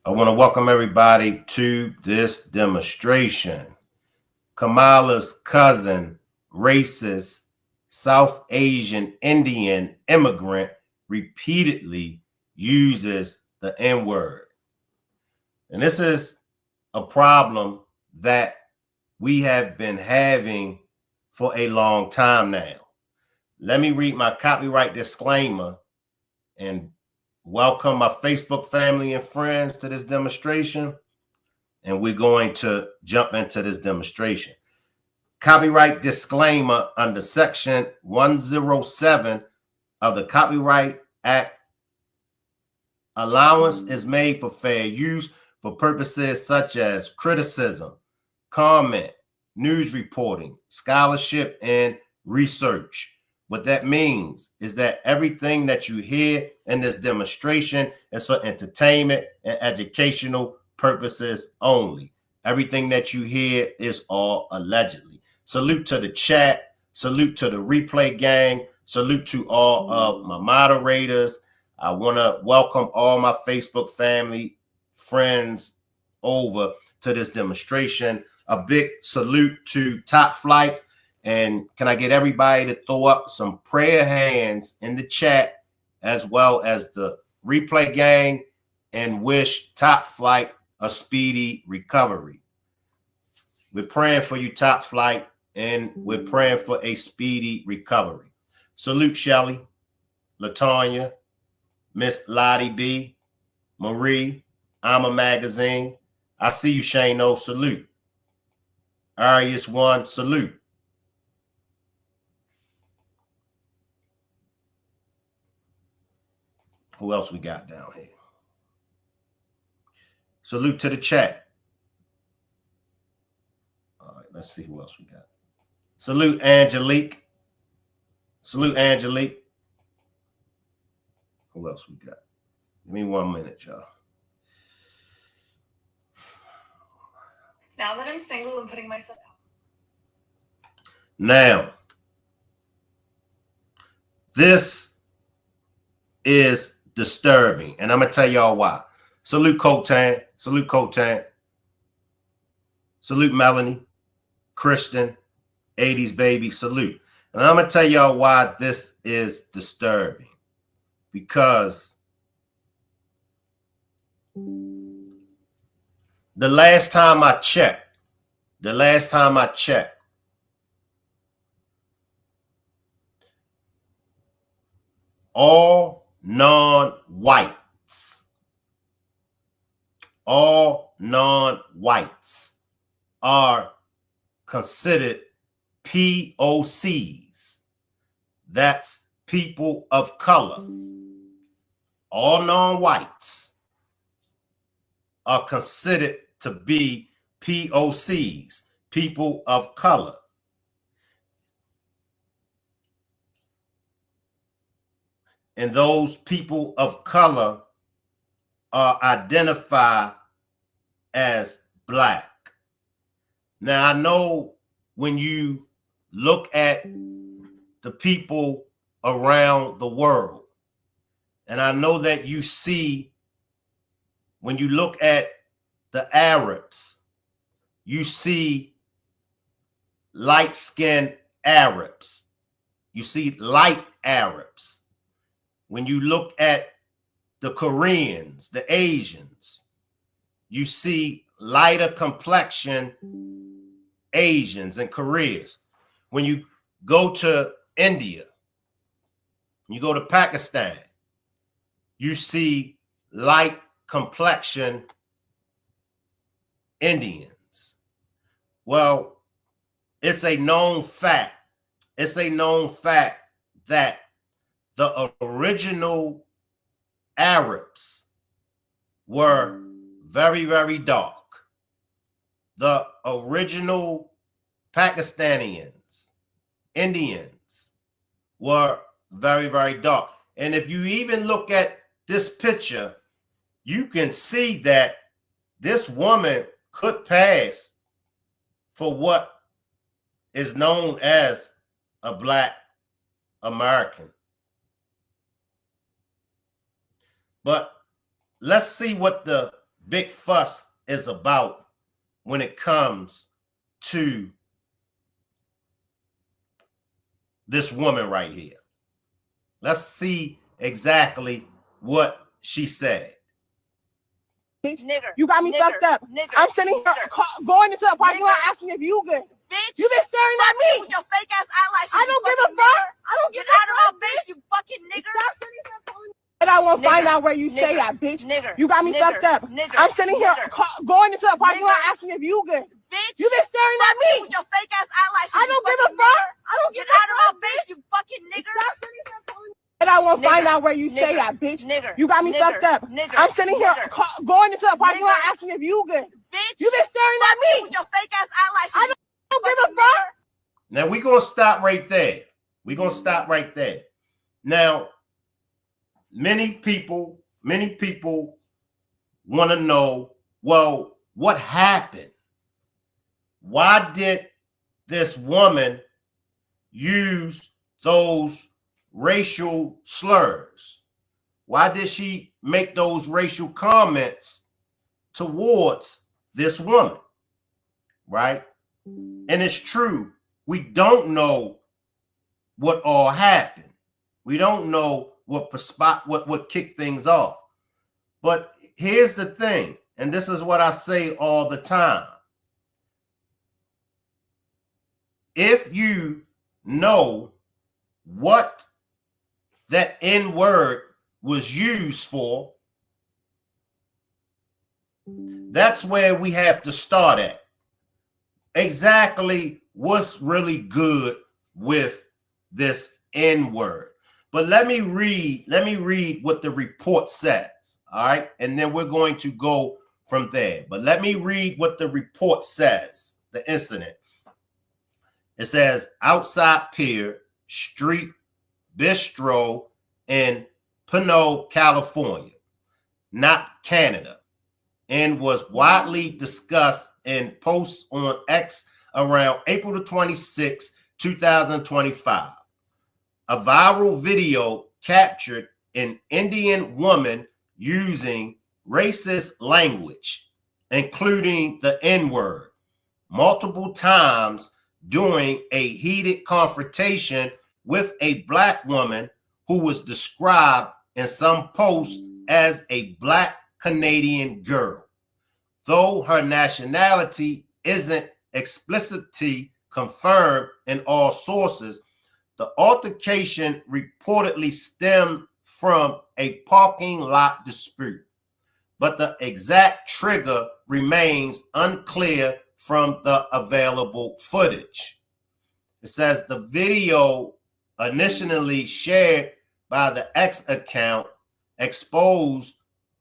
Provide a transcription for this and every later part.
I want to welcome everybody to this demonstration. Kamala's cousin, racist, South Asian Indian immigrant repeatedly uses the N-word. And this is a problem that we have been having for a long time now. Let me read my copyright disclaimer and welcome my Facebook family and friends to this demonstration. And we're going to jump into this demonstration. Copyright disclaimer under section 107 of the Copyright Act. Allowance is made for fair use for purposes such as criticism, comment, news reporting, scholarship, and research. What that means is that everything that you hear in this demonstration is for entertainment and educational purposes only. Everything that you hear is all allegedly. Salute to the chat. Salute to the replay gang. Salute to all of my moderators. I want to welcome all my Facebook family, friends over to this demonstration. A big salute to Top Flight. And can I get everybody to throw up some prayer hands in the chat as well as the replay gang and wish Top Flight a speedy recovery. We're praying for you, Top Flight, and we're praying for a speedy recovery. Salute Shelly, Latanya, Miss Lottie B, Marie, I'm a Magazine. I see you, Shano. Salute. Arius One, salute. Who else we got down here? Salute to the chat. All right, let's see who else we got. Salute Angelique. Salute Angelique. Who else we got? Give me 1 minute, y'all. Now that I'm single, I'm putting myself out. Now, this is disturbing, and I'm gonna tell y'all why. Salute Cotan, salute Cotan, salute Melanie, Christian, 80s baby, salute. And I'm gonna tell y'all why this is disturbing. Because the last time I checked, all non-whites are considered POCs. That's people of color. All non-whites are considered to be POCs, people of color. And those people of color are identified as Black. Now, I know when you look at the people around the world, and I know that you see, when you look at the Arabs, you see light-skinned Arabs. You see light Arabs. When you look at the Koreans, the Asians, you see lighter complexion Asians and Koreans. When you go to India, you go to Pakistan, you see light complexion Indians. Well, it's a known fact. It's a known fact that the original Arabs were very, very dark. The original Pakistanians, Indians, were very, very dark. And if you even look at this picture, you can see that this woman could pass for what is known as a Black American. But let's see what the big fuss is about when it comes to this woman right here. Let's see exactly what she said. Nigger, you got me fucked up. Nigger, I'm sitting here going into a parking lot asking if you good. Bitch, you been staring at me with your fake ass eyelashes. I don't give a fuck. I don't give a fuck. Get out of my face, you fucking nigger. And I won't find out where you stay at, bitch. Nigger, you got me fucked up. Nigger, I'm sitting here going into a parking lot asking if you good. Bitch, you been staring at me with your fake ass eyelashes. I don't give a fuck. I don't give a fuck. Get out of my face, you fucking nigger. And I won't find out where you stay at, bitch. You got me fucked up. I'm sitting here going into a parking lot asking if you good. Bitch, you been staring at me with your fake ass eyelashes. I don't give a fuck. Now we're gonna stop right there. We're gonna stop right there. Now, many people want to know, well, what happened? Why did this woman use those racial slurs? Why did she make those racial comments towards this woman? Right? And it's true. We don't know what all happened. We don't know what kicked things off. But here's the thing, and this is what I say all the time. If you know what that N word was used for, that's where we have to start at. Exactly what's really good with this N word. But let me read what the report says. All right. And then we're going to go from there. But let me read what the report says, the incident. It says outside Pier Street Bistro in Pinole, California, not Canada, and was widely discussed in posts on X around April the 26th, 2025. A viral video captured an Indian woman using racist language, including the N-word, multiple times during a heated confrontation with a Black woman who was described in some posts as a Black Canadian girl. Though her nationality isn't explicitly confirmed in all sources, the altercation reportedly stemmed from a parking lot dispute, but the exact trigger remains unclear from the available footage. It says the video, initially shared by the X account, exposed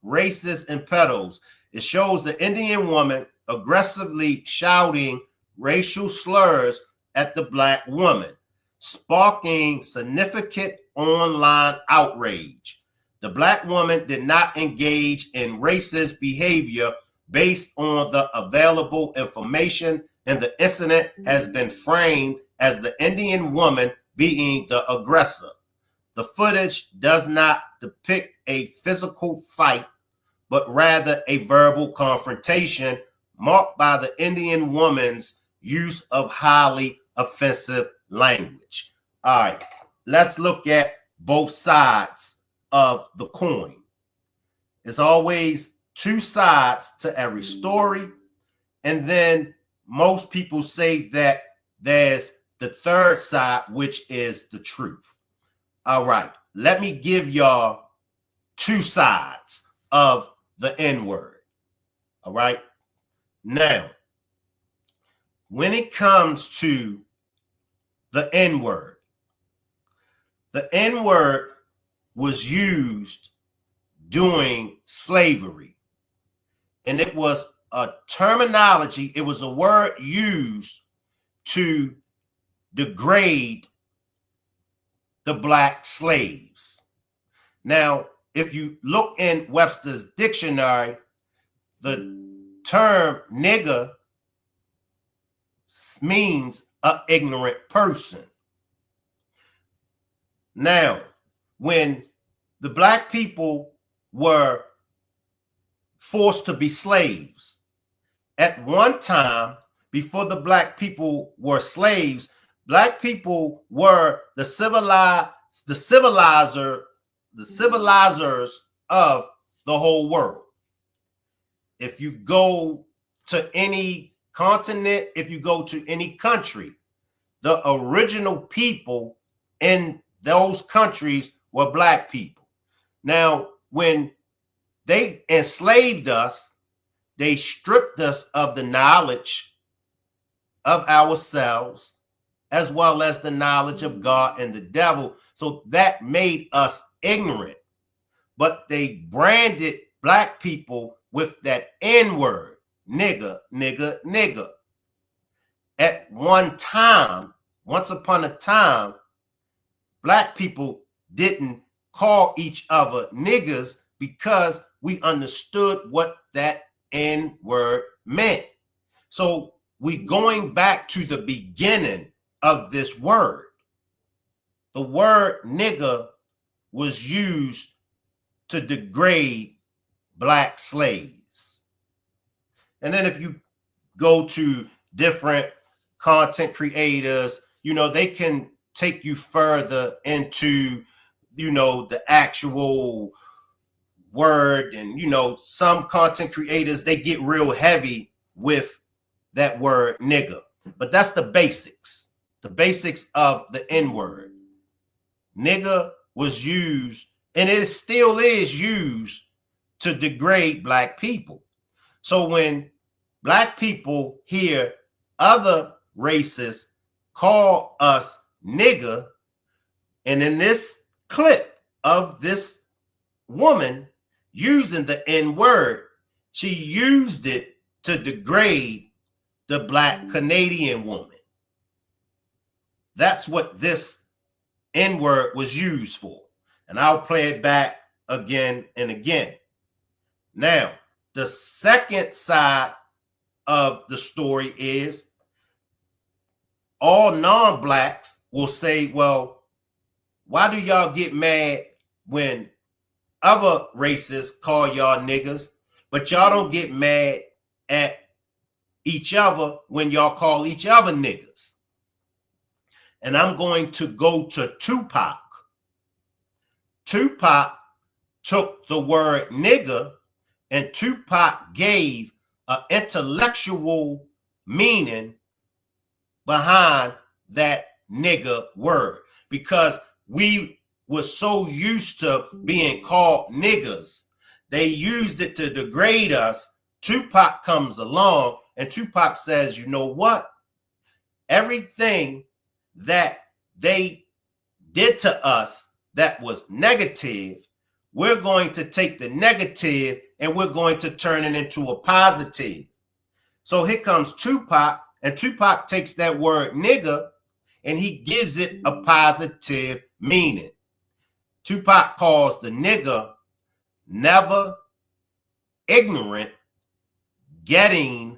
racist impediments. It shows the Indian woman aggressively shouting racial slurs at the Black woman, sparking significant online outrage. The Black woman did not engage in racist behavior based on the available information, and the incident has been framed as the Indian woman being the aggressor. The footage does not depict a physical fight, but rather a verbal confrontation marked by the Indian woman's use of highly offensive language. All right, let's look at both sides of the coin. There's always two sides to every story. And then most people say that there's the third side, which is the truth. All right, let me give y'all two sides of the N-word. All right. Now, when it comes to the N-word was used during slavery. And it was a terminology, it was a word used to degrade the Black slaves. Now, if you look in Webster's dictionary, the term nigger means an ignorant person. Now, when the Black people were forced to be slaves. At one time, before the black people were slaves, black people were the civilizers of the whole world. If you go to any continent, if you go to any country, the original people in those countries were black people. Now, when they enslaved us, they stripped us of the knowledge of ourselves, as well as the knowledge of God and the devil. So that made us ignorant. But they branded black people with that N-word, nigga, nigga, nigga. At one time, once upon a time, black people didn't call each other niggas because we understood what that N-word meant. So we going back to the beginning of this word. The word nigga was used to degrade black slaves. And then if you go to different content creators, you know, they can take you further into, you know, the actual word. And, you know, some content creators, they get real heavy with that word nigga. But that's the basics of the N-word. Nigga was used, and it still is used, to degrade black people. So when black people hear other races call us nigga, and in this clip of this woman using the N-word, she used it to degrade the black Canadian woman. That's what this N-word was used for. And I'll play it back again and again. Now, the second side of the story is all non-blacks will say, well, why do y'all get mad when other races call y'all niggas, but y'all don't get mad at each other when y'all call each other niggas? And I'm going to go to Tupac. Tupac took the word nigga, and Tupac gave an intellectual meaning behind that nigga word, because we were so used to being called niggas. They used it to degrade us. Tupac comes along and Tupac says, you know what? Everything that they did to us that was negative, we're going to take the negative and we're going to turn it into a positive. So here comes Tupac, and Tupac takes that word nigga and he gives it a positive meaning. Tupac calls the nigga never, ignorant, getting,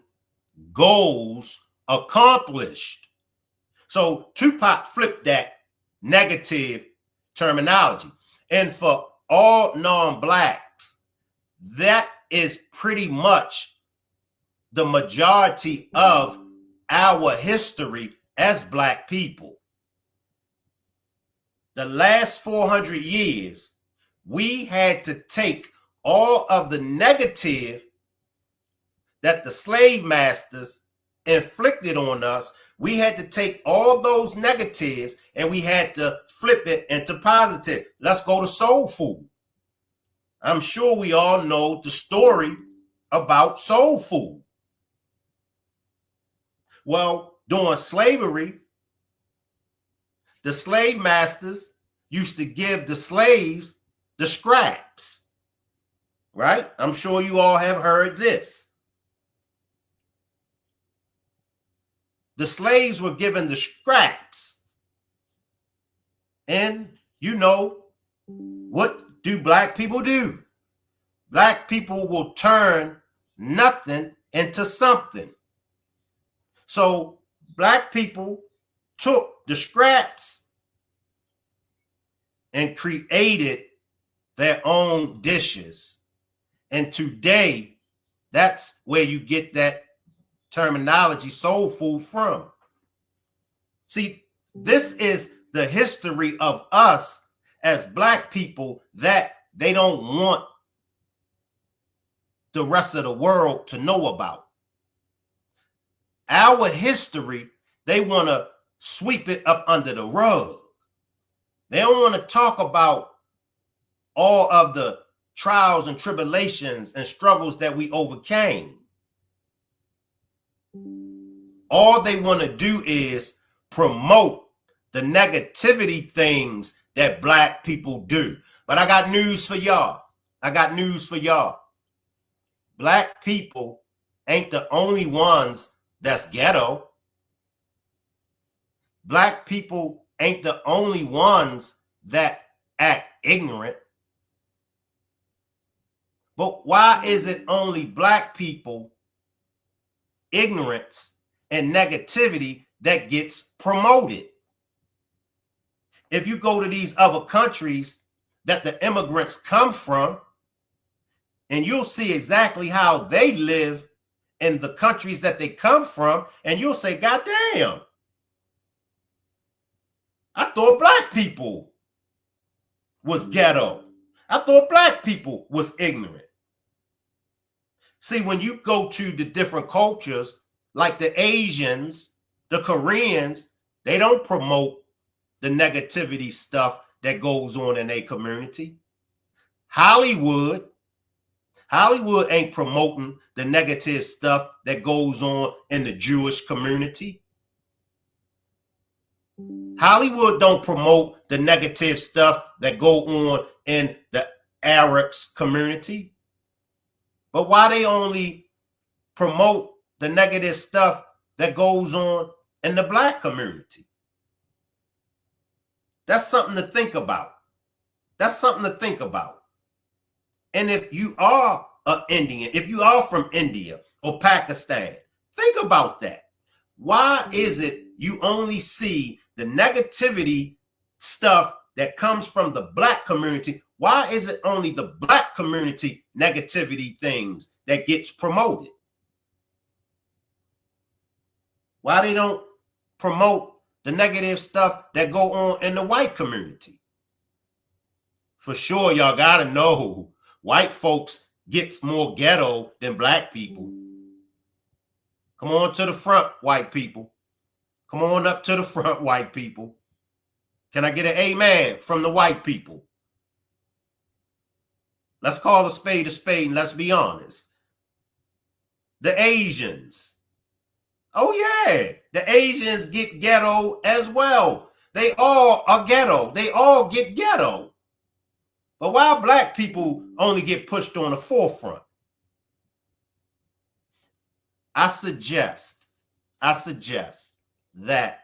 goals accomplished. So Tupac flipped that negative terminology. And for all non-blacks, that is pretty much the majority of our history as black people. The last 400 years, we had to take all of the negative that the slave masters inflicted on us. We had to take all those negatives and we had to flip it into positive. Let's go to soul food. I'm sure we all know the story about soul food. Well, during slavery, the slave masters used to give the slaves the scraps, right? I'm sure you all have heard this. The slaves were given the scraps. And you know, what do black people do? Black people will turn nothing into something. So black people took the scraps and created their own dishes. And today, that's where you get that terminology soul food from. See, this is the history of us as Black people that they don't want the rest of the world to know about. Our history, they want to sweep it up under the rug. They don't want to talk about all of the trials and tribulations and struggles that we overcame. All they want to do is promote the negativity things that Black people do. But I got news for y'all. I got news for y'all. Black people ain't the only ones that's ghetto. Black people ain't the only ones that act ignorant. But why is it only Black people, ignorance, and negativity that gets promoted? If you go to these other countries that the immigrants come from, and you'll see exactly how they live in the countries that they come from, and you'll say, God damn, I thought Black people was ghetto. I thought Black people was ignorant. See, when you go to the different cultures, like the Asians, the Koreans, they don't promote the negativity stuff that goes on in a community. Hollywood ain't promoting the negative stuff that goes on in the Jewish community. Hollywood don't promote the negative stuff that go on in the Arabs community. But why they only promote the negative stuff that goes on in the Black community? That's something to think about. That's something to think about. And if you are an Indian, if you are from India or Pakistan, think about that. Why is it you only see the negativity stuff that comes from the Black community? Why is it only the Black community negativity things that gets promoted? Why they don't promote the negative stuff that go on in the white community? For sure, y'all gotta know white folks gets more ghetto than Black people. Come on to the front, white people. Come on up to the front, white people. Can I get an amen from the white people? Let's call a spade and let's be honest. The Asians. Oh yeah, the Asians get ghetto as well. They all are ghetto. They all get ghetto. But why Black people only get pushed on the forefront? I suggest that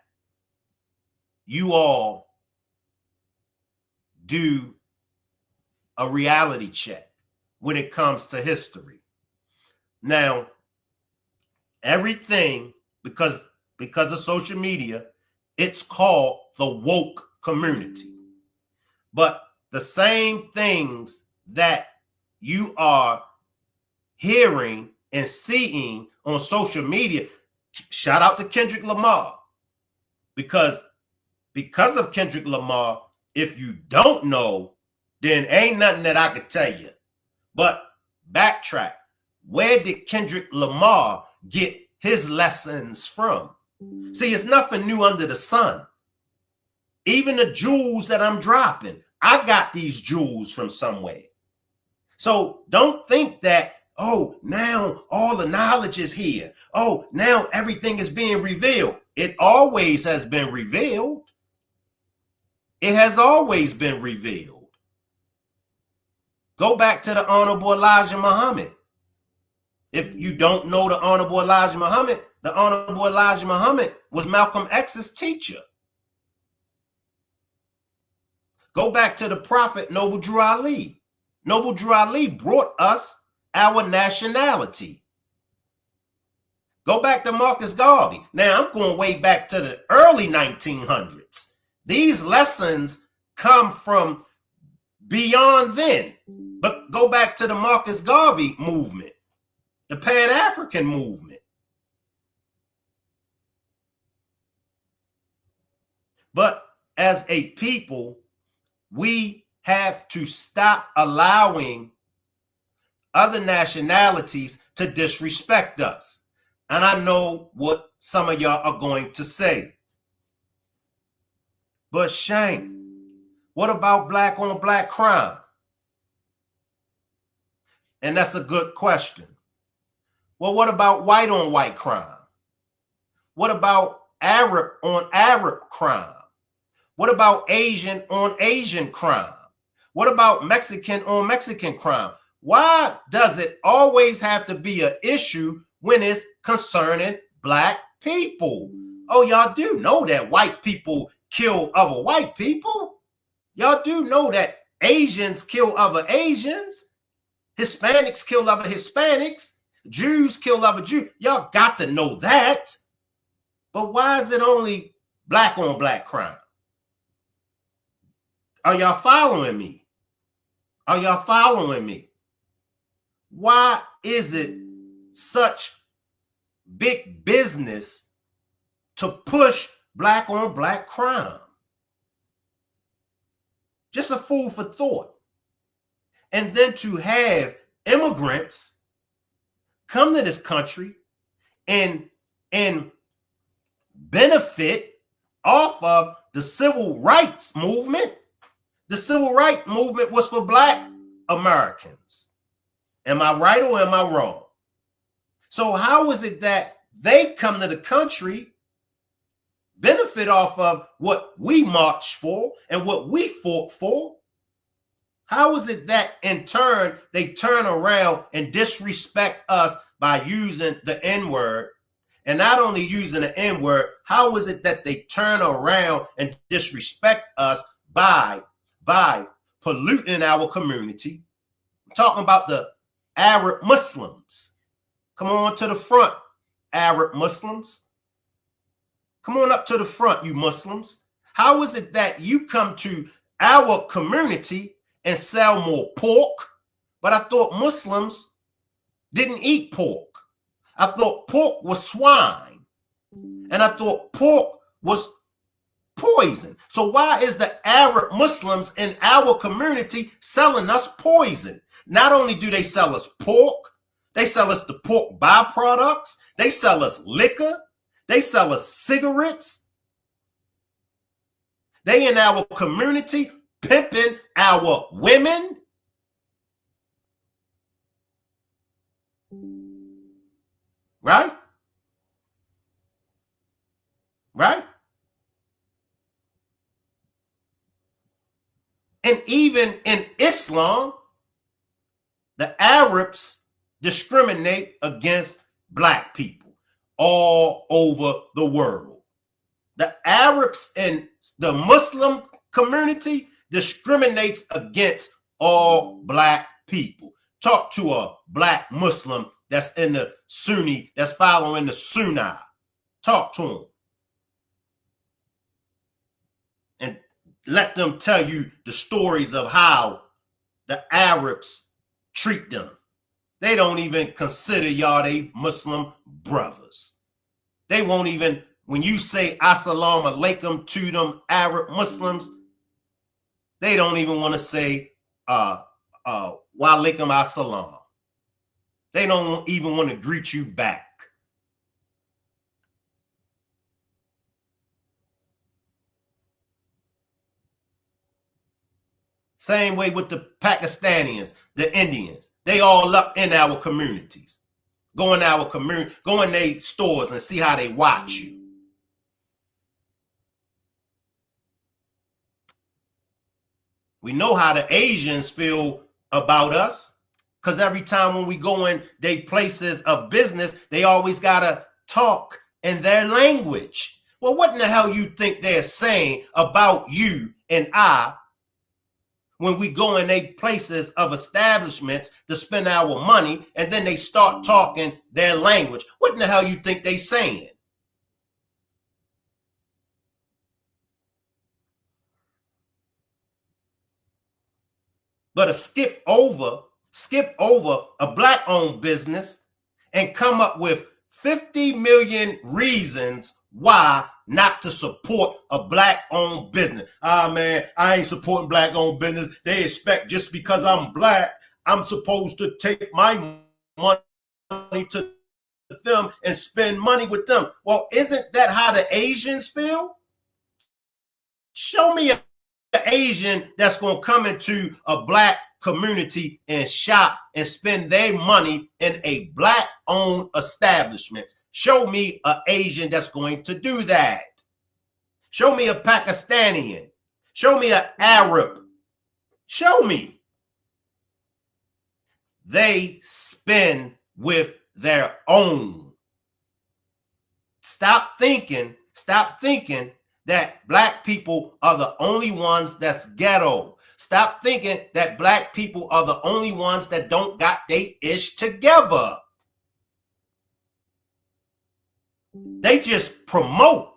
you all do a reality check when it comes to history. Now, everything, because of social media, it's called the woke community. But the same things that you are hearing and seeing on social media, shout out to Kendrick Lamar, because of Kendrick Lamar, if you don't know, then ain't nothing that I could tell you. But backtrack. Where did Kendrick Lamar get his lessons from? See, it's nothing new under the sun. Even the jewels that I'm dropping, I got these jewels from somewhere. So don't think that, oh, now all the knowledge is here. Oh, now everything is being revealed. It always has been revealed. It has always been revealed. Go back to the Honorable Elijah Muhammad. If you don't know the Honorable Elijah Muhammad was Malcolm X's teacher. Go back to the Prophet Noble Drew Ali. Noble Drew Ali brought us our nationality. Go back to Marcus Garvey. Now I'm going way back to the early 1900s. These lessons come from beyond then. But go back to the Marcus Garvey movement, the Pan-African movement. But as a people, we have to stop allowing other nationalities to disrespect us. And I know what some of y'all are going to say. But Shane, what about black on black crime? And that's a good question. Well, what about white on white crime? What about Arab on Arab crime? What about Asian on Asian crime? What about Mexican on Mexican crime? Why does it always have to be an issue when it's concerning black people? Oh, y'all do know that white people kill other white people. Y'all do know that Asians kill other Asians. Hispanics kill other Hispanics. Jews kill other Jews. Y'all got to know that. But why is it only black on black crime? Are y'all following me? Are y'all following me? Why is it such big business to push black on black crime? Just a food for thought. And then to have immigrants come to this country and benefit off of the civil rights movement. The civil rights movement was for black Americans. Am I right or am I wrong? So how is it that they come to the country, benefit off of what we marched for and what we fought for? How is it that in turn they turn around and disrespect us by using the N-word? And not only using the N-word, how is it that they turn around and disrespect us by polluting our community? I'm talking about the Arab Muslims. Come on to the front, Arab Muslims. Come on up to the front, you Muslims. How is it that you come to our community and sell more pork? But I thought Muslims didn't eat pork. I thought pork was swine. And I thought pork was poison. So why is the Arab Muslims in our community selling us poison? Not only do they sell us pork, they sell us the pork byproducts. They sell us liquor. They sell us cigarettes. They in our community pimping our women. Right? Right? And even in Islam, the Arabs discriminate against black people all over the world. The Arabs in the Muslim community discriminates against all black people. Talk to a black Muslim that's in the Sunni, that's following the Sunnah. Talk to them. And let them tell you the stories of how the Arabs treat them. They don't even consider y'all they Muslim brothers. They won't even, when you say assalamu alaikum to them Arab Muslims, they don't even want to say wa alaikum assalam. They don't even want to greet you back. Same way with the Pakistanis, the Indians. They all up in our communities. Go in our community, go in their stores and see how they watch you. We know how the Asians feel about us. Because every time when we go in they places of business, they always got to talk in their language. Well, what in the hell you think they're saying about you and I when we go in they places of establishments to spend our money and then they start talking their language? What in the hell you think they saying? But a skip over skip over a black-owned business and come up with 50 million reasons why not to support a black-owned business. Ah, man, I ain't supporting black-owned business. They expect just because I'm black, I'm supposed to take my money to them and spend money with them. Well, isn't that how the Asians feel? Show me an Asian that's going to come into a black community and shop and spend their money in a black-owned establishment. Show me an Asian that's going to do that. Show me a Pakistani. Show me an Arab. Show me. They spend with their own. Stop thinking that black people are the only ones that's ghetto. Stop thinking that black people are the only ones that don't got they ish together. They just promote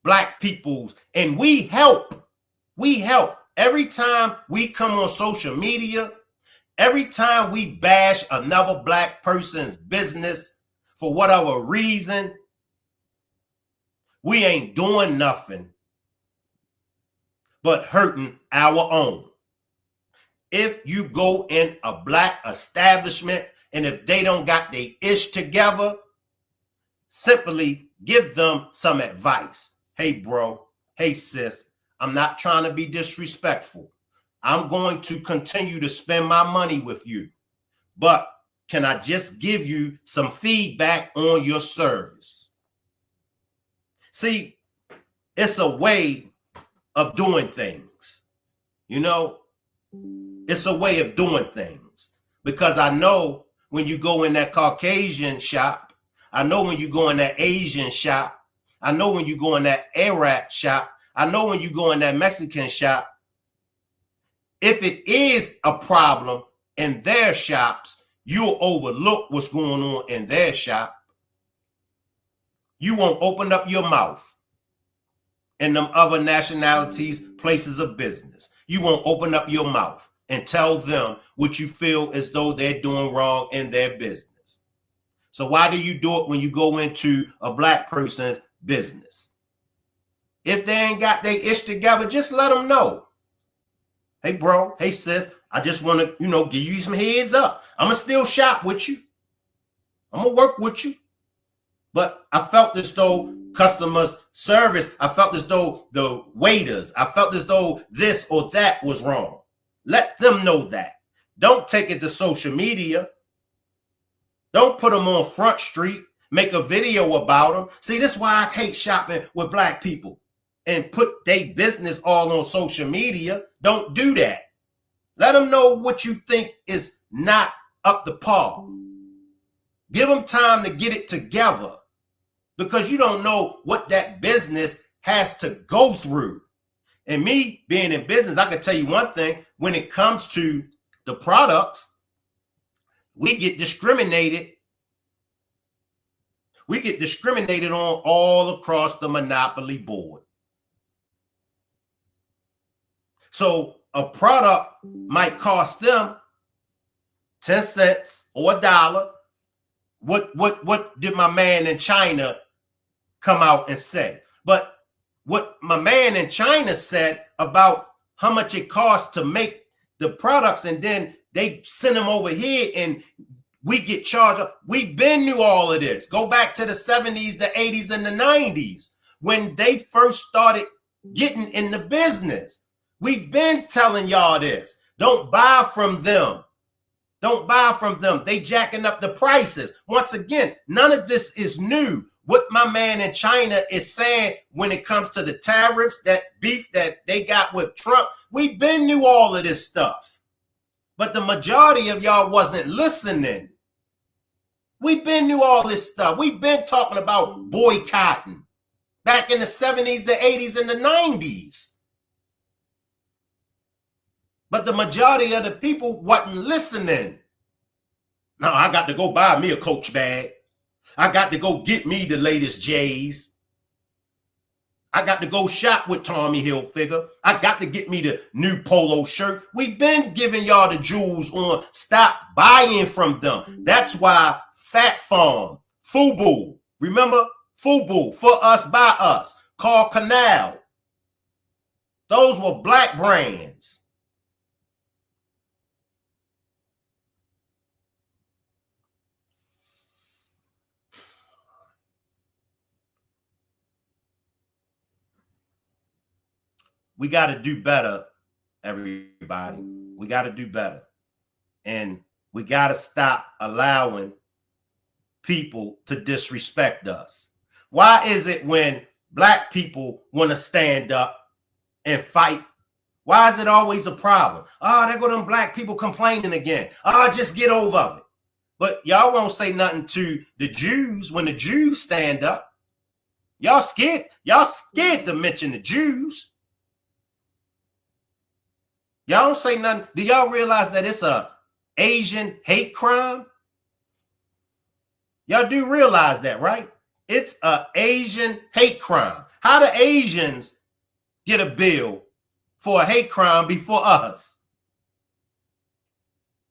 black peoples, and we help. We help. Every time we come on social media, every time we bash another black person's business for whatever reason, we ain't doing nothing but hurting our own. If you go in a black establishment and if they don't got their ish together, simply give them some advice. Hey, bro. Hey, sis. I'm not trying to be disrespectful. I'm going to continue to spend my money with you. But can I just give you some feedback on your service? See, it's a way of doing things. You know, it's a way of doing things. Because I know when you go in that Caucasian shop, I know when you go in that Asian shop, I know when you go in that Arab shop, I know when you go in that Mexican shop, if it is a problem in their shops, you'll overlook what's going on in their shop. You won't open up your mouth in them other nationalities, places of business. You won't open up your mouth and tell them what you feel as though they're doing wrong in their business. So why do you do it when you go into a black person's business? If they ain't got their ish together, just let them know. Hey, bro. Hey, sis. I just want to, give you some heads up. I'm going to still shop with you. I'm going to work with you. But I felt as though customers service, I felt as though the waiters, I felt as though this or that was wrong. Let them know that. Don't take it to social media. Don't put them on Front Street. Make a video about them. See, this is why I hate shopping with black people and put their business all on social media. Don't do that. Let them know what you think is not up to par. Give them time to get it together because you don't know what that business has to go through. And me being in business, I can tell you one thing. When it comes to the products, we get discriminated. We get discriminated on all across the monopoly board. So a product might cost them 10 cents or $1. What did my man in China come out and say? But what my man in China said about how much it costs to make the products, and then they send them over here and we get charged. We been knew all of this. Go back to the 70s, the 80s, and the 90s when they first started getting in the business. We've been telling y'all this. Don't buy from them. Don't buy from them. They jacking up the prices. Once again, none of this is new. What my man in China is saying when it comes to the tariffs, that beef that they got with Trump, we've been knew all of this stuff. But the majority of y'all wasn't listening. We've been knew all this stuff. We've been talking about boycotting back in the 70s, the 80s, and the 90s. But the majority of the people wasn't listening. Now I got to go buy me a Coach bag. I got to go get me the latest J's. I got to go shop with Tommy Hilfiger. I got to get me the new polo shirt. We've been giving y'all the jewels on. Stop buying from them. That's why Fat Farm, FUBU, remember? FUBU, for us, by us, called Canal. Those were black brands. We got to do better, everybody. We got to do better. And we got to stop allowing people to disrespect us. Why is it when black people want to stand up and fight, why is it always a problem? Oh, there go them black people complaining again. Oh, just get over it. But y'all won't say nothing to the Jews when the Jews stand up. Y'all scared to mention the Jews. Y'all don't say nothing. Do y'all realize that it's a Asian hate crime? Y'all do realize that, right? It's a Asian hate crime. How do Asians get a bill for a hate crime before us?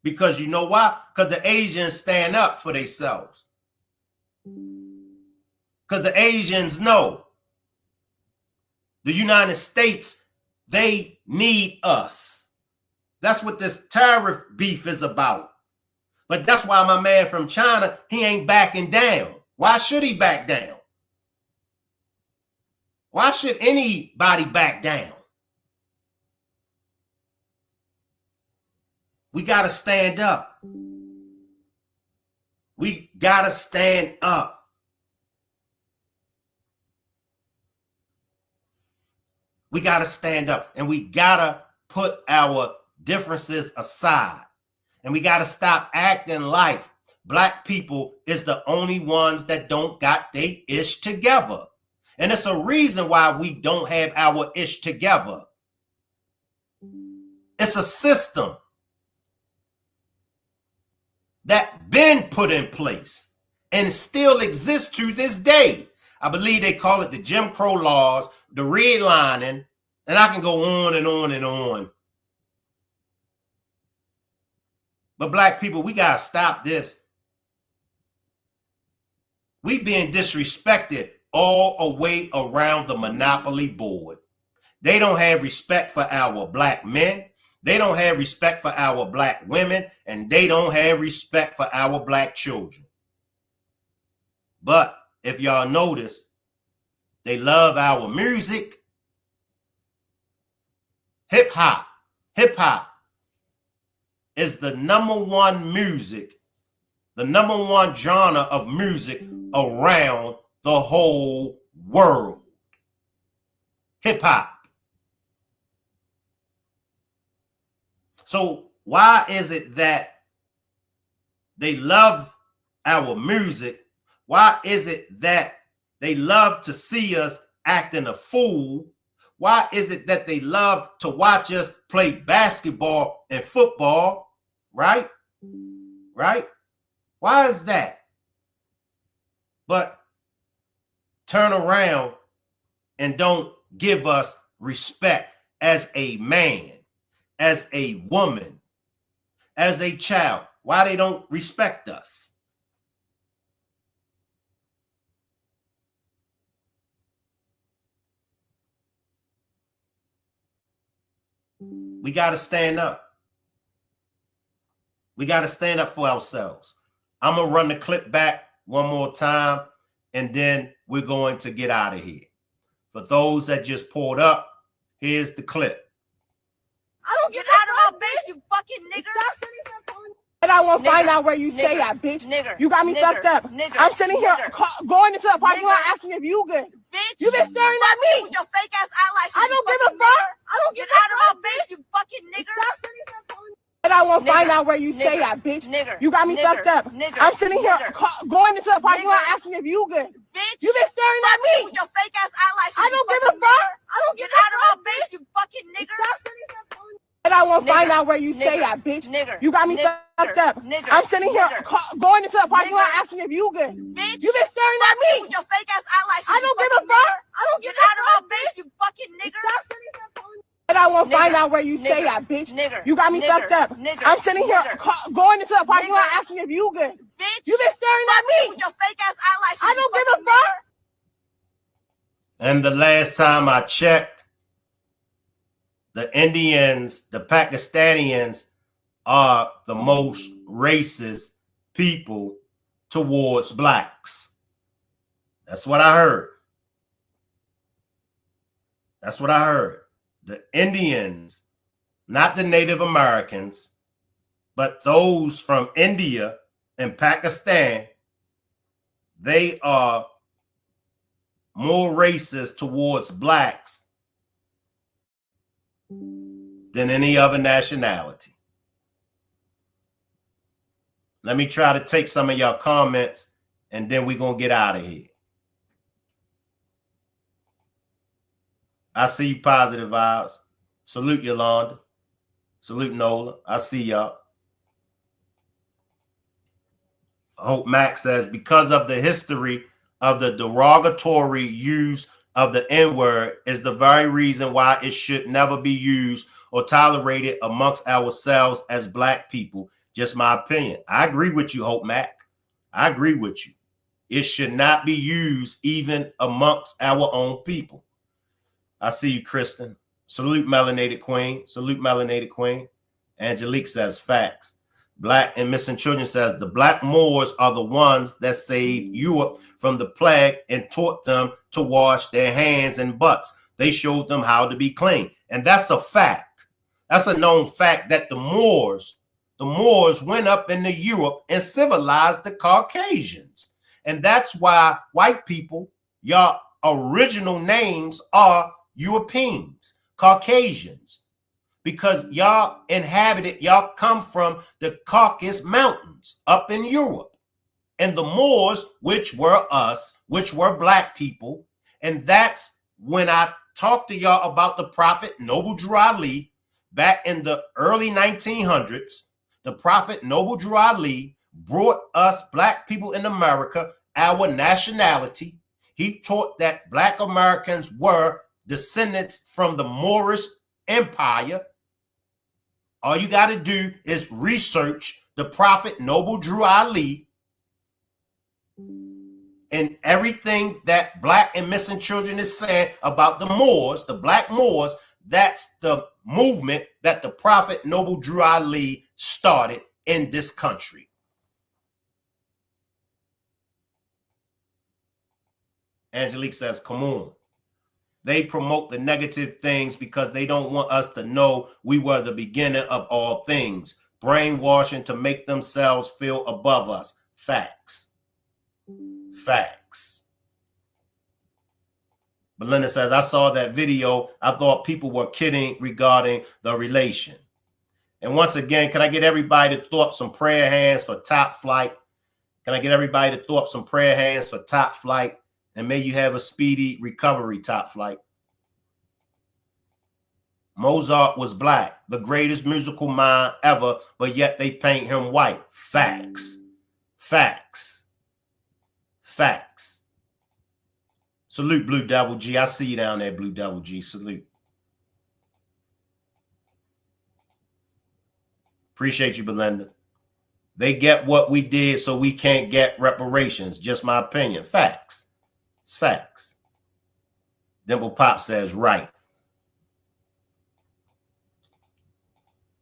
Because you know why? Because the Asians stand up for themselves. Because the Asians know the United States, they need us. That's what this tariff beef is about. But that's why my man from China, he ain't backing down. Why should he back down? Why should anybody back down? We got to stand up. We got to stand up. We got to stand up, and we got to put our differences aside. And we got to stop acting like black people is the only ones that don't got they ish together. And it's a reason why we don't have our ish together. It's a system that been put in place and still exists to this day. I believe they call it the Jim Crow laws, the redlining, and I can go on and on and on. But black people, we got to stop this. We being disrespected all the way around the monopoly board. They don't have respect for our black men. They don't have respect for our black women. And they don't have respect for our black children. But if y'all notice, they love our music. Hip hop. Hip hop is the #1 music, the #1 genre of music around the whole world. Hip hop. So why is it that they love our music? Why is it that they love to see us acting a fool? Why is it that they love to watch us play basketball and football? Right? Right? Why is that? But turn around and don't give us respect as a man, as a woman, as a child. Why they don't respect us? We got to stand up. We got to stand up for ourselves. I'm going to run the clip back one more time, and then we're going to get out of here. For those that just pulled up, here's the clip. I don't get out of my base, you fucking nigger. And I won't find out where you stay at, bitch. Nigger. You got me fucked up. Nigger. I'm sitting here going into the parking lot asking if you good. Bitch, you been staring at me with your fake ass eyelashes. I don't give a fuck. I don't get out of my base, you fucking nigger. And I won't find out where you stay at, bitch. You got me fucked up. I'm sitting here going into the parking lot asking if you good. Bitch, you been staring at me with your fake ass eyelashes. I don't give a fuck. I don't get out of my base, you fucking nigger. And I won't find out where you stay at, bitch. You got me fucked up. I'm sitting here going into the parking lot asking if you good. Bitch, you been staring at me with your fake ass eyelashes. I don't give a fuck. I I don't get out of my face, you fucking nigger. Stop sitting here calling me. And I won't find out where you stay at, bitch. Nigger. You got me fucked up. Nigger. I'm sitting here going into the parking lot asking if you good. Bitch. You been staring at me with your fake ass eyelashes. I don't give a fuck. And the last time I checked, the Indians, the Pakistanians are the most racist people towards blacks. That's what I heard. That's what I heard. The Indians, not the Native Americans, but those from India and Pakistan, they are more racist towards blacks than any other nationality. Let me try to take some of y'all comments and then we're going to get out of here. I see you, Positive Vibes. Salute Yolanda. Salute Nola. I see y'all. Hope Max says, because of the history of the derogatory use of the N-word is the very reason why it should never be used or tolerated amongst ourselves as black people. Just my opinion. I agree with you, Hope Mac. I agree with you. It should not be used even amongst our own people. I see you, Kristen. Salute Melanated Queen. Salute Melanated Queen. Angelique says facts. Black and Missing Children says the black Moors are the ones that saved Europe from the plague and taught them to wash their hands and butts. They showed them how to be clean. And that's a fact. That's a known fact that the Moors went up into Europe and civilized the Caucasians. And that's why white people, your original names are Europeans, Caucasians, because y'all come from the Caucasus Mountains up in Europe. And the Moors, which were us, which were black people. And that's when I talked to y'all about the Prophet Noble Drew Ali back in the early 1900s. The Prophet Noble Drew Ali brought us black people in America our nationality. He taught that black Americans were descendants from the Moorish Empire. All you got to do is research the Prophet Noble Drew Ali and everything that Black and Missing Children is saying about the Moors, the black Moors. That's the movement that the Prophet Noble Drew Ali started in this country. Angelique says, come on. They promote the negative things because they don't want us to know we were the beginning of all things. Brainwashing to make themselves feel above us. Facts. Facts. Belinda says, I saw that video. I thought people were kidding regarding the relation. And once again, can I get everybody to throw up some prayer hands for Top Flight? Can I get everybody to throw up some prayer hands for Top Flight? And may you have a speedy recovery, Top Flight. Mozart was black, the greatest musical mind ever, but yet they paint him white. Facts. Facts. Facts. Salute, Blue Devil G. I see you down there, Blue Devil G. Salute. Appreciate you, Belinda. They get what we did, so we can't get reparations. Just my opinion. Facts. It's facts. Dimple Pop says, right.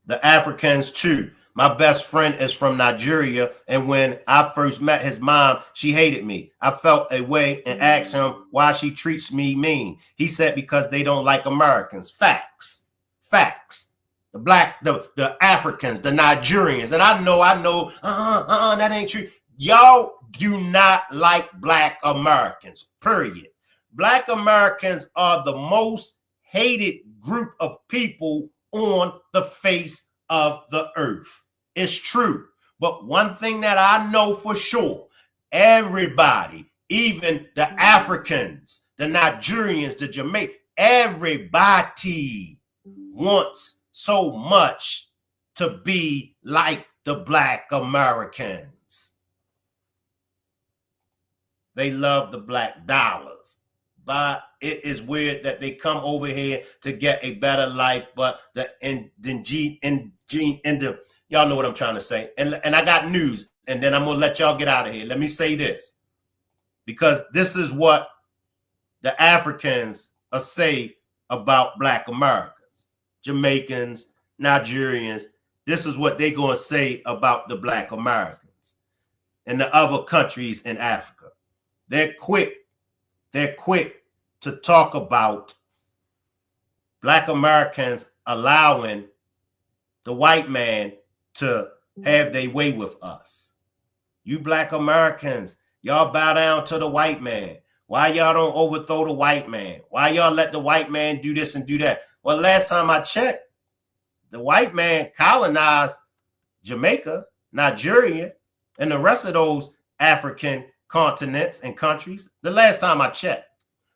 The Africans, too. My best friend is from Nigeria, and when I first met his mom, she hated me. I felt a way and asked him why she treats me mean. He said because they don't like Americans. Facts. Facts. The black, the Africans, the Nigerians, and I know, that ain't true. Y'all do not like black Americans, period. Black Americans are the most hated group of people on the face of the earth. It's true. But one thing that I know for sure, everybody, even the Africans, the Nigerians, the Jamaicans, everybody wants so much to be like the black Americans. They love the black dollars, by it is weird that they come over here to get a better life, but y'all know what I'm trying to say. And I got news, and then I'm gonna let y'all get out of here. Let me say this, because this is what the Africans say about Black Americans, Jamaicans, Nigerians. This is what they're gonna say about the Black Americans and the other countries in Africa. They're quick to talk about Black Americans allowing the white man to have their way with us. You Black Americans, y'all bow down to the white man. Why y'all don't overthrow the white man? Why y'all let the white man do this and do that? Well, last time I checked, the white man colonized Jamaica, Nigeria, and the rest of those African continents and countries the last time I checked.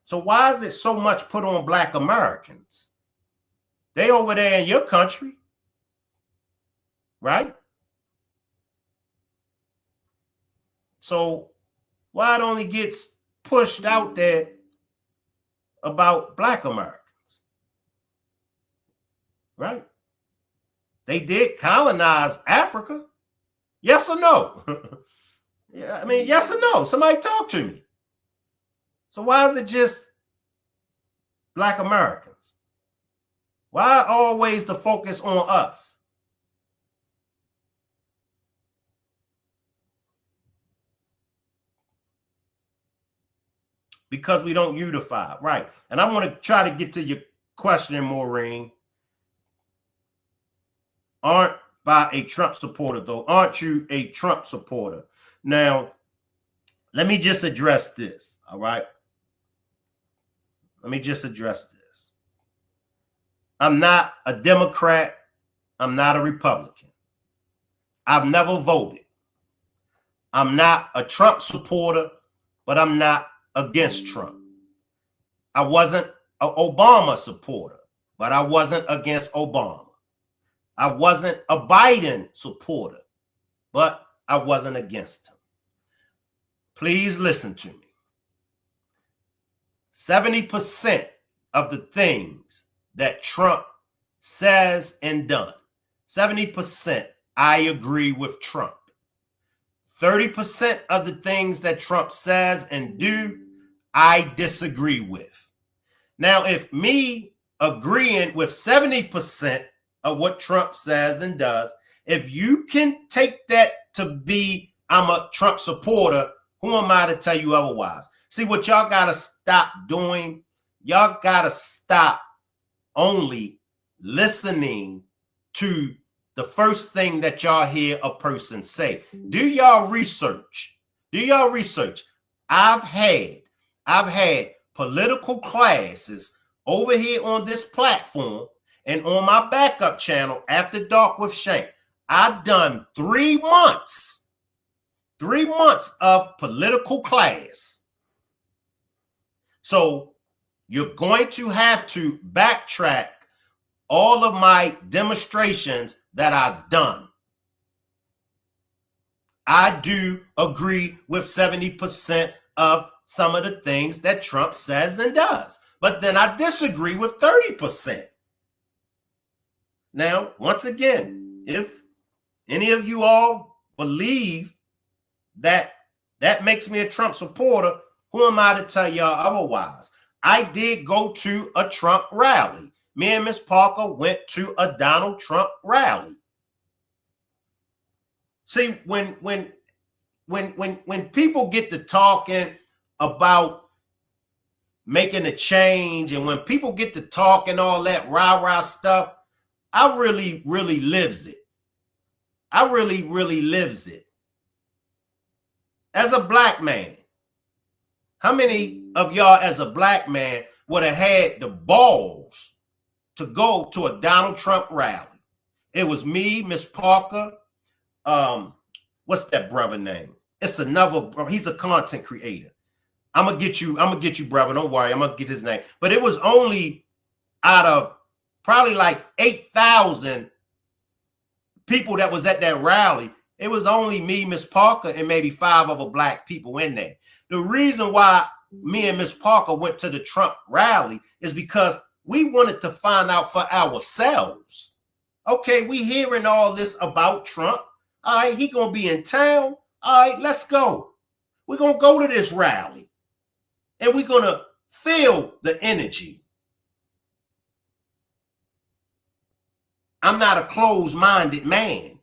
So why is it so much put on Black Americans? They over there in your country, right? So why it only gets pushed out there about Black Americans, right? They did colonize Africa. Yes or no? Yeah, I mean, yes or no? Somebody talk to me. So why is it just Black Americans? Why always the focus on us? Because we don't unify, right? And I want to try to get to your question, Maureen. Aren't by a Trump supporter, though. Aren't you a Trump supporter? Now, let me just address this, all right? Let me just address this. I'm not a Democrat. I'm not a Republican. I've never voted. I'm not a Trump supporter, but I'm not against Trump. I wasn't an Obama supporter, but I wasn't against Obama. I wasn't a Biden supporter, but I wasn't against him. Please listen to me. 70% of the things that Trump says and done, 70% I agree with Trump. 30% of the things that Trump says and do, I disagree with. Now, if me agreeing with 70% of what Trump says and does, if you can take that to be, I'm a Trump supporter, who am I to tell you otherwise? See, what y'all got to stop doing, y'all got to stop only listening to the first thing that y'all hear a person say. Do y'all research. Do y'all research. I've had political classes over here on this platform and on my backup channel, After Dark with Shank. I've done 3 months of political class. So you're going to have to backtrack all of my demonstrations that I've done. I do agree with 70% of some of the things that Trump says and does, but then I disagree with 30%. Now, once again, if any of you all believe that that makes me a Trump supporter, who am I to tell y'all otherwise? I did go to a Trump rally. Me and Miss Parker went to a Donald Trump rally. See, when people get to talking about making a change, and when people get to talking all that rah-rah stuff, I really lives it. I really lives it. As a black man, how many of y'all as a black man would have had the balls to go to a Donald Trump rally? It was me, Miss Parker. What's that brother name? It's another brother. He's a content creator. I'm gonna get you, brother. Don't worry, I'm gonna get his name. But it was only out of probably like 8,000 people that was at that rally. It was only me, Miss Parker, and maybe 5 other black people in there. The reason why me and Miss Parker went to the Trump rally is because we wanted to find out for ourselves. Okay, we hearing all this about Trump. All right, he gonna be in town. All right, let's go. We're gonna go to this rally and we're gonna feel the energy. I'm not a closed-minded man.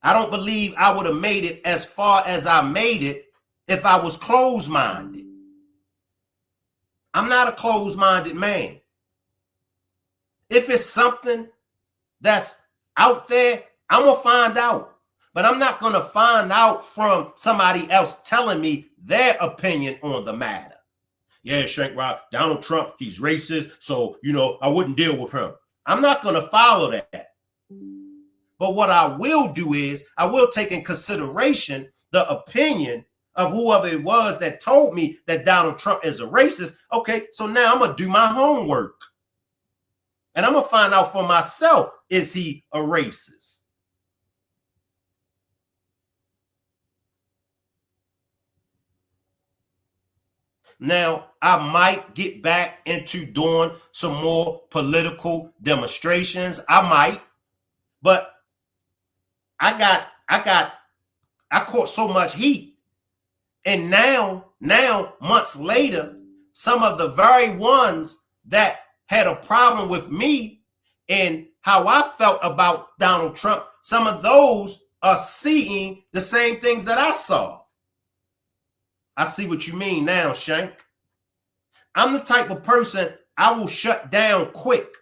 I don't believe I would have made it as far as I made it if I was closed-minded. I'm not a closed-minded man. If it's something that's out there, I'm going to find out. But I'm not going to find out from somebody else telling me their opinion on the matter. Yeah, Shank Rock, Donald Trump, he's racist, so, I wouldn't deal with him. I'm not going to follow that. But what I will do is I will take in consideration the opinion of whoever it was that told me that Donald Trump is a racist. Okay, so now I'm going to do my homework. And I'm going to find out for myself, is he a racist? Now, I might get back into doing some more political demonstrations. I might, but I caught so much heat. And now, months later, some of the very ones that had a problem with me and how I felt about Donald Trump, some of those are seeing the same things that I saw. I see what you mean now, Shank. I'm the type of person I will shut down quick.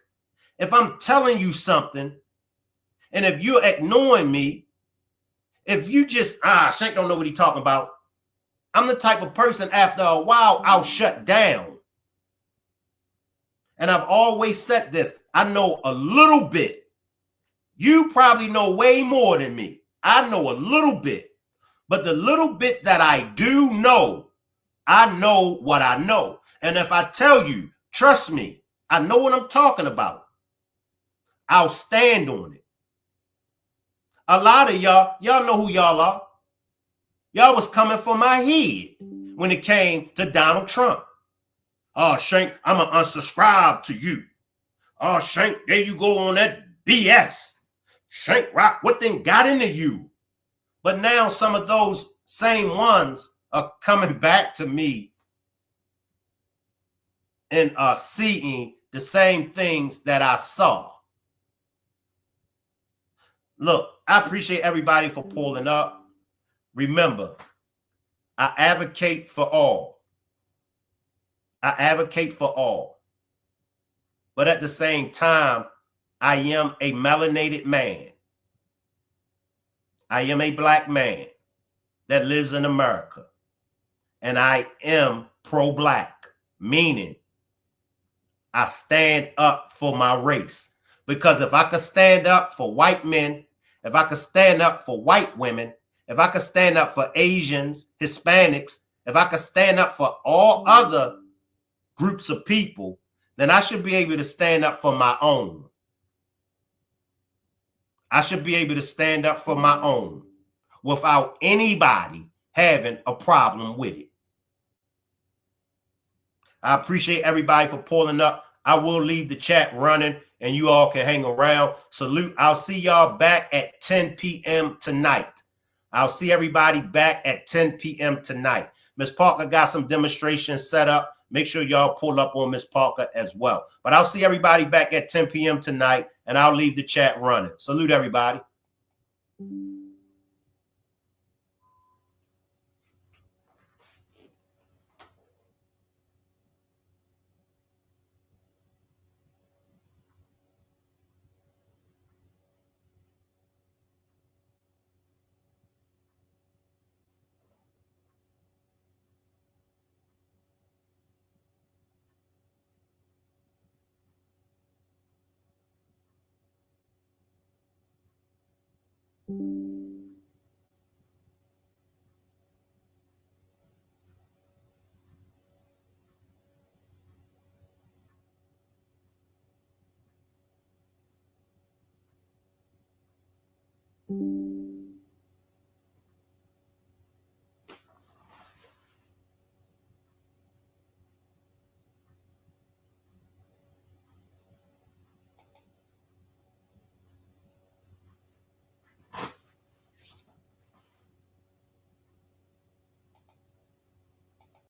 If I'm telling you something, and if you're ignoring me, if you just, Shank don't know what he's talking about, I'm the type of person after a while, I'll shut down. And I've always said this, I know a little bit. You probably know way more than me. I know a little bit. But the little bit that I do know, I know what I know. And if I tell you, trust me, I know what I'm talking about. I'll stand on it. A lot of y'all know who y'all are. Y'all was coming for my head when it came to Donald Trump. Oh, Shank, I'm going to unsubscribe to you. Oh, Shank, there you go on that BS. Shank Rock, what then got into you? But now some of those same ones are coming back to me and are seeing the same things that I saw. Look, I appreciate everybody for pulling up. Remember, I advocate for all. I advocate for all. But at the same time, I am a melanated man. I am a black man that lives in America. And I am pro-black, meaning I stand up for my race. Because if I could stand up for white men, if I could stand up for white women, if I could stand up for Asians, Hispanics, if I could stand up for all other groups of people, then I should be able to stand up for my own. I should be able to stand up for my own without anybody having a problem with it. I appreciate everybody for pulling up. I will leave the chat running and you all can hang around. Salute. I'll see y'all back at 10 p.m. tonight. I'll see everybody back at 10 p.m. tonight. Miss Parker got some demonstrations set up. Make sure y'all pull up on Miss Parker as well. But I'll see everybody back at 10 p.m. tonight, and I'll leave the chat running. Salute, everybody.